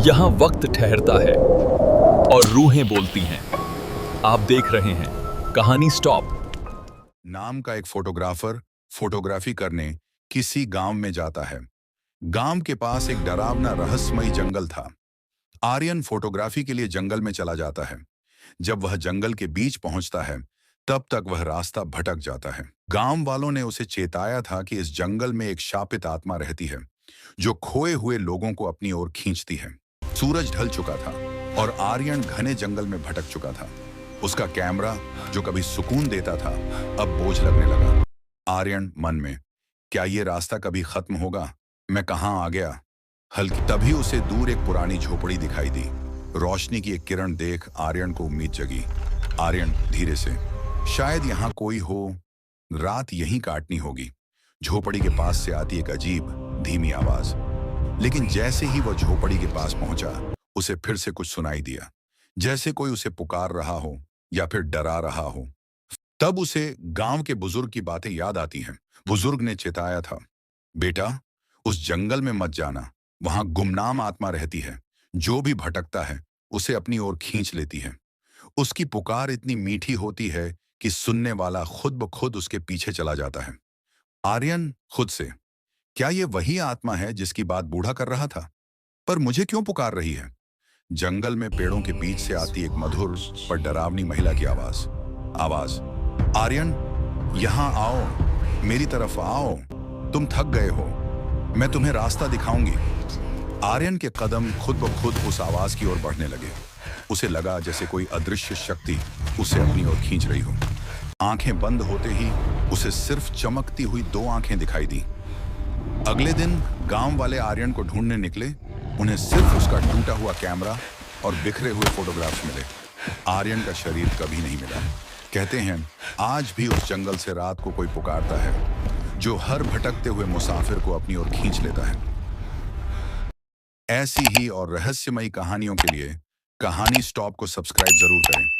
यहाँ वक्त ठहरता है और रूहें बोलती हैं। आप देख रहे हैं कहानी स्टॉप। नाम का एक फोटोग्राफर फोटोग्राफी करने किसी गांव में जाता है। गांव के पास एक डरावना रहस्यमयी जंगल था। आर्यन फोटोग्राफी के लिए जंगल में चला जाता है। जब वह जंगल के बीच पहुंचता है, तब तक वह रास्ता भटक जाता है। गांव वालों ने उसे चेताया था कि इस जंगल में एक शापित आत्मा रहती है, जो खोए हुए लोगों को अपनी ओर खींचती है। सूरज ढल चुका था और आर्यन घने जंगल में भटक चुका था। उसका कैमरा, जो कभी सुकून देता था, अब बोझ लगने लगा। आर्यन मन में, क्या ये रास्ता कभी खत्म होगा? मैं कहां आ गया? हल्की तभी उसे दूर एक पुरानी झोपड़ी दिखाई दी। रोशनी की एक किरण देख आर्यन को उम्मीद जगी। आर्यन धीरे से, शायद यहाँ कोई हो, रात यहीं काटनी होगी। झोपड़ी के पास से आती एक अजीब धीमी आवाज। लेकिन जैसे ही वह झोपड़ी के पास पहुंचा, उसे फिर से कुछ सुनाई दिया, जैसे कोई उसे पुकार रहा हो या फिर डरा रहा हो। तब उसे गांव के बुजुर्ग की बातें याद आती हैं। बुजुर्ग ने चेताया था, बेटा, उस जंगल में मत जाना। वहां गुमनाम आत्मा रहती है, जो भी भटकता है उसे अपनी ओर खींच लेती है। उसकी पुकार इतनी मीठी होती है कि सुनने वाला खुद ब खुद उसके पीछे चला जाता है। आर्यन खुद से, क्या ये वही आत्मा है जिसकी बात बूढ़ा कर रहा था? पर मुझे क्यों पुकार रही है? जंगल में पेड़ों के बीच से आती एक मधुर पर डरावनी महिला की आवाज। आवाज, आर्यन, यहां आओ, मेरी तरफ आओ, तुम थक गए हो, मैं तुम्हें रास्ता दिखाऊंगी। आर्यन के कदम खुद ब खुद उस आवाज की ओर बढ़ने लगे। उसे लगा जैसे कोई अदृश्य शक्ति उसे अपनी ओर खींच रही हो। आंखें बंद होते ही उसे सिर्फ चमकती हुई दो आंखें दिखाई दी। अगले दिन गांव वाले आर्यन को ढूंढने निकले। उन्हें सिर्फ उसका टूटा हुआ कैमरा और बिखरे हुए फोटोग्राफ्स मिले। आर्यन का शरीर कभी नहीं मिला। कहते हैं, आज भी उस जंगल से रात को कोई पुकारता है, जो हर भटकते हुए मुसाफिर को अपनी ओर खींच लेता है। ऐसी ही और रहस्यमयी कहानियों के लिए कहानी स्टॉप को सब्सक्राइब जरूर करें।